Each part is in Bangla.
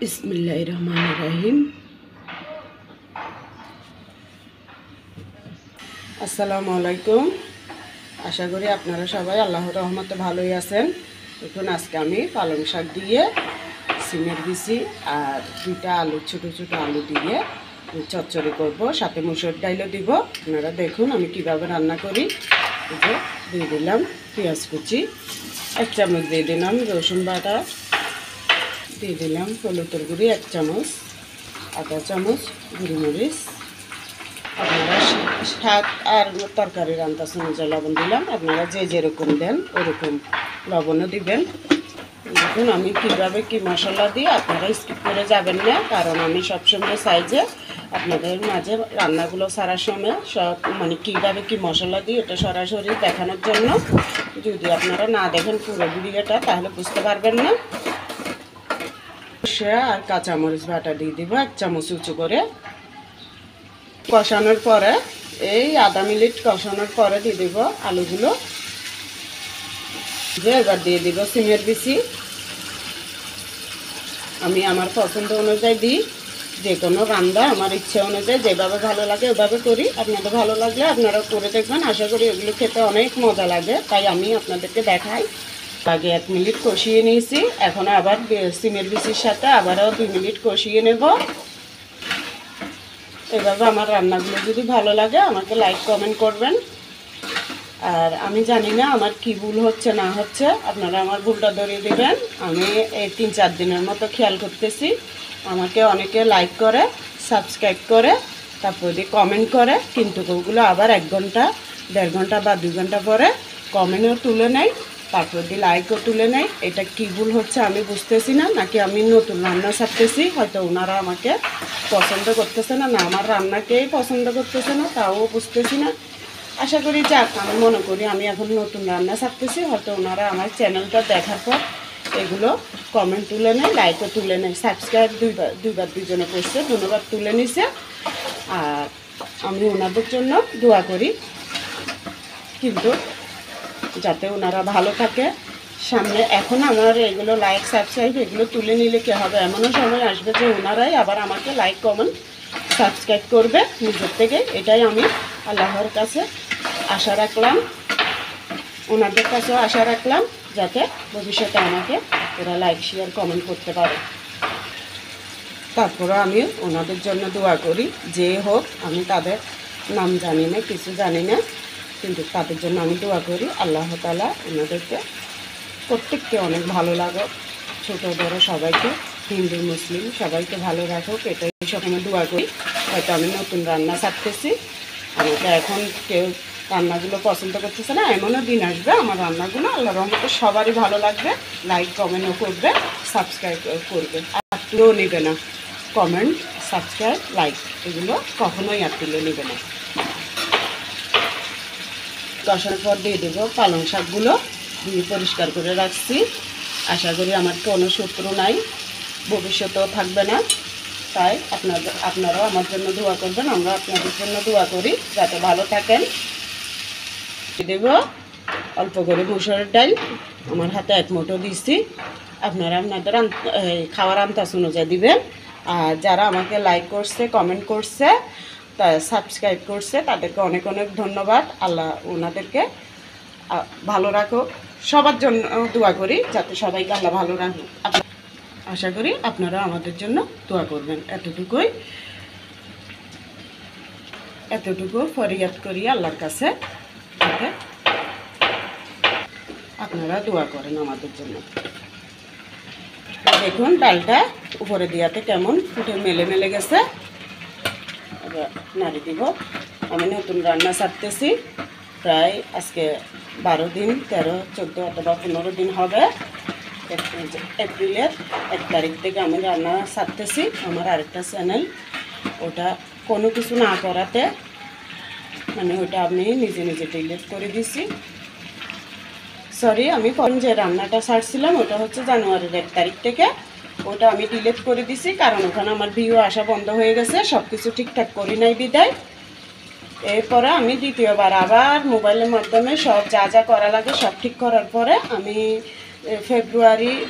বিসমিল্লাহিররহমানিররহিম। আসসালামু আলাইকুম। আশা করি আপনারা সবাই আল্লাহর রহমতে ভালোই আছেন। দেখুন আজকে আমি পালং শাক দিয়ে সিমের বিচি আর দুইটা আলু ছোটো ছোটো আলু দিয়ে চচ্চড়ি করব, সাথে মুসুর ডাইলও দিব। আপনারা দেখুন আমি কিভাবে রান্না করি। এই যে দিয়ে দিলাম পেঁয়াজ কুচি, 1 চামচ দিয়ে দিলাম রসুন বাটা, দিয়ে দিলাম হলুদের গুঁড়ি 1 চামচ, আধা চামচ গুঁড়িমরিচ। আপনারা শাক আর তরকারির আন্দাজ অনুযায়ী লবণ দিলাম। আপনারা যে যেরকম দেন ওরকম লবণও দিবেন। দেখুন আমি কীভাবে কী মশলা দিই, আপনারা স্কিপ করে যাবেন না, কারণ আমি সবসময় চাই যে আপনাদের মাঝে রান্নাগুলো সারার সময় সব কীভাবে কী মশলা দিই ওটা সরাসরি দেখানোর জন্য। যদি আপনারা না দেখেন পুরো ভিডিওটা তাহলে বুঝতে পারবেন না। আর কাঁচামরিচ বাটা দিয়ে দিব 1 চামচ উঁচু করে। কষানোর পরে এই আধা মিনিট কষানোর পরে দিয়ে দেব আলুগুলো। যে এবার দিয়ে দিব সিমের বিচি। আমি আমার পছন্দ অনুযায়ী দিই, যে কোনো রান্না আমার ইচ্ছে অনুযায়ী যেভাবে ভালো লাগে ওভাবে করি। আপনাদের ভালো লাগলে আপনারা করে দেখবেন, আশা করি এগুলো খেতে অনেক মজা লাগে, তাই আমি আপনাদেরকে দেখাই। আগে 1 মিনিট কষিয়ে নিয়েছি, এখন আবার সিমের বিচির সাথে আবারও 2 মিনিট কষিয়ে নেব। এভাবে আমার রান্নাগুলো যদি ভালো লাগে আমাকে লাইক কমেন্ট করবেন। আর আমি জানি না আমার কি ভুল হচ্ছে না হচ্ছে, আপনারা আমার ভুলটা ধরিয়ে দেবেন। আমি এই 3-4 দিনের মতো খেয়াল করতেছি, আমাকে অনেকে লাইক করে, সাবস্ক্রাইব করে, তারপর দিয়ে কমেন্ট করে, কিন্তু ওগুলো আবার 1 ঘন্টা 1.5 ঘন্টা বা 2 ঘন্টা পরে কমেন্টও তুলে নেয়, তারপর দিয়ে লাইকও তুলে নেয়। এটা কি ভুল হচ্ছে আমি বুঝতেছি না, নাকি আমি নতুন রান্না ছাড়তেছি, হয়তো ওনারা আমাকে পছন্দ করতেছে না, না আমার রান্নাকেই পছন্দ করতেছে না, তাও বুঝতেছি না। আশা করি যাক, আমি মনে করি আমি এখন নতুন রান্না ছাড়তেছি, হয়তো ওনারা আমার চ্যানেলটা দেখার পর এগুলো কমেন্ট তুলে নেয়, লাইকও তুলে নেয়, সাবস্ক্রাইব দুইবার দুজনে করছে, ধন্যবাদ তুলে নিছে। আর আমি ওনাদের জন্য দোয়া করি, কিন্তু যাতে ওনারা ভালো থাকে সামনে। এখন আমার এগুলো লাইক সাবস্ক্রাইব এগুলো তুলে নিলে কী হবে, এমনও সময় আসবে যে ওনারাই আবার আমাকে লাইক কমেন্ট সাবস্ক্রাইব করবে নিজের থেকে। এটাই আমি আল্লাহর কাছে আশা রাখলাম, ওনাদের কাছেও আশা রাখলাম, যাতে ভবিষ্যতে আমাকে ওরা লাইক শেয়ার কমেন্ট করতে পারে। তারপরে আমি ওনাদের জন্য দোয়া করি, যে হোক, আমি তাদের নাম জানি না, কিছু জানি না, কিন্তু তাদের জন্য আমি দোয়া করি আল্লাহ তাআলা ওনাদেরকে প্রত্যেককে অনেক ভালো লাগুক, ছোটো বড় সবাইকে, হিন্দু মুসলিম সবাইকে ভালো রাখুক, এটাই সবসময় দোয়া করি। হয়তো আমি নতুন রান্না ছাড়তেছি, আমাকে এখন কেউ রান্নাগুলো পছন্দ করতেছে না, এমনও দিন আসবে আমার রান্নাগুলো আল্লাহর রহমতে সবারই ভালো লাগবে, লাইক কমেন্টও করবে, সাবস্ক্রাইব করবে। আর তুলেও নেবে না, কমেন্ট সাবস্ক্রাইব লাইক এগুলো কখনোই আর তুলে নেবে না। কষানোর পর দিয়ে দেবো পালং শাকগুলো, দিয়ে পরিষ্কার করে রাখছি। আশা করি আমার কোনো শত্রু নাই, ভবিষ্যতেও থাকবে না, তাই আপনারাও আমার জন্য দোয়া করবেন, আমরা আপনাদের জন্য দোয়া করি যাতে ভালো থাকেন। দেব অল্প করে মুসুরের ডাল, আমার হাতে 1 মুঠো দিচ্ছি, আপনারা আপনাদের খাওয়ার আন্দাজ অনুযায়ী দিবেন। আর যারা আমাকে লাইক করছে, কমেন্ট করছে, তা সাবস্ক্রাইব করছে, তাদেরকে অনেক অনেক ধন্যবাদ। আল্লাহ ওনাদেরকে ভালো রাখুক, সবার জন্য দোয়া করি যাতে সবাইকে আল্লাহ ভালো রাখুক। আশা করি আপনারা আমাদের জন্য দোয়া করবেন। এতটুকু ফরিয়াদ করি আল্লাহর কাছে, যাতে আপনারা দোয়া করেন আমাদের জন্য। দেখুন ডালটা উপরে দিয়াতে কেমন ফুটে মেলে মেলে গেছে, এবার নাড়ি দিব। আমি নতুন রান্না ছাড়তেছি, প্রায় আজকে 12 দিন, 13, 14 অথবা 15 দিন হবে। এপ্রিলের 1 তারিখ থেকে আমি রান্না ছাড়তেছি। আমার আরেকটা চ্যানেল, ওটা কোনো কিছু না করাতে ওটা আমি নিজে নিজে ডিলিট করে দিছি। সরি, আমি যে রান্নাটা ছাড়ছিলাম ওটা হচ্ছে জানুয়ারির 1 তারিখ থেকে, ওটা আমি ডিলিট করে দিছি, কারণ ওখানে আমার ভিউ আসা বন্ধ হয়ে গেছে, সব কিছু ঠিকঠাক করি নাই বিদায়। এরপরে আমি দ্বিতীয়বার আবার মোবাইলের মাধ্যমে সব যা যা করা লাগে সব ঠিক করার পরে আমি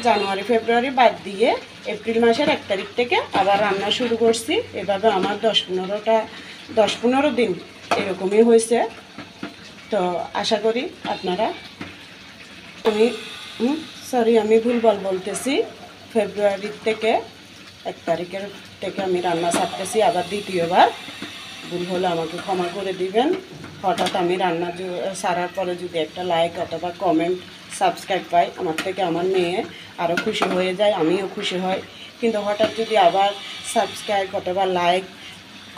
জানুয়ারি ফেব্রুয়ারি বাদ দিয়ে এপ্রিল মাসের 1 তারিখ থেকে আবার রান্না শুরু করছি। এভাবে আমার 10-15 দিন এরকমই হয়েছে। তো আশা করি আপনারা, আমি ভুলভাল বলতেছি, ফেব্রুয়ারি থেকে 1 তারিখের থেকে আমি রান্না ছাড়তেছি আবার দ্বিতীয়বার। ভুল হলে আমাকে ক্ষমা করে দিবেন। হঠাৎ আমি রান্না ছাড়ার পরে যদি একটা লাইক অথবা কমেন্ট সাবস্ক্রাইব পাই, আমার থেকে আমার মেয়ে আরও খুশি হয়ে যায়, আমিও খুশি হই। কিন্তু হঠাৎ যদি আবার সাবস্ক্রাইব অথবা লাইক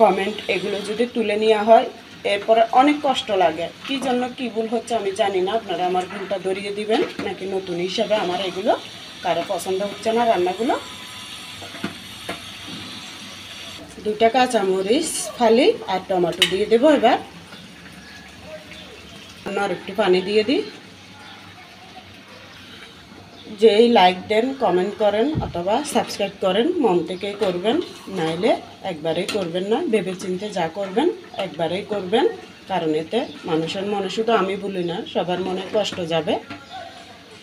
কমেন্ট এগুলো যদি তুলে নেওয়া হয়, এরপরে অনেক কষ্ট লাগে। কী জন্য কী ভুল হচ্ছে আমি জানি না। আপনারা আমার ভুলটা ধরিয়ে দিবেন, নাকি নতুন হিসাবে আমার এগুলো কারো পছন্দ হচ্ছে না রান্নাগুলো। 2টা কাঁচামরিচ ফালি আর টমেটো দিয়ে দেবো। এবার আর একটু পানি দিয়ে দিই। যেই লাইক দেন, কমেন্ট করেন অথবা সাবস্ক্রাইব করেন, মন থেকেই করবেন, নাইলে একবারেই করবেন না। ভেবেচিন্তে যা করবেন একবারেই করবেন, কারণ এতে মানুষের মনে, শুধু আমি বলি না, সবার মনে কষ্ট যাবে।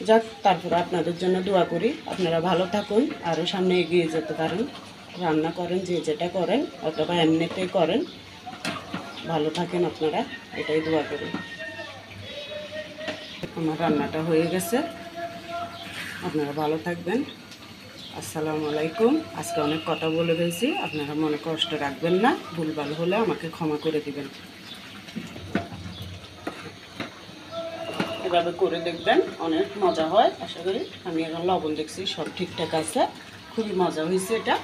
যাক, তারপরে আপনাদের জন্য দোয়া করি আপনারা ভালো থাকুন, আরও সামনে এগিয়ে যেতে পারেন। রান্না করেন যে যেটা করেন অথবা এমনিতেই করেন, ভালো থাকেন আপনারা, এটাই দোয়া করি। আমার রান্নাটা হয়ে গেছে, আপনারা ভালো থাকবেন। আসসালামু আলাইকুম। আজকে অনেক কথা বলে দিয়েছি, আপনারা মনে কষ্ট রাখবেন না, ভুলভাল হলে আমাকে ক্ষমা করে দিবেন। এভাবে করে দেখবেন, অনেক মজা হয়। আশা করি আমি এখন লবণ দেখছি সব ঠিকঠাক আছে, খুবই মজা হয়েছে এটা।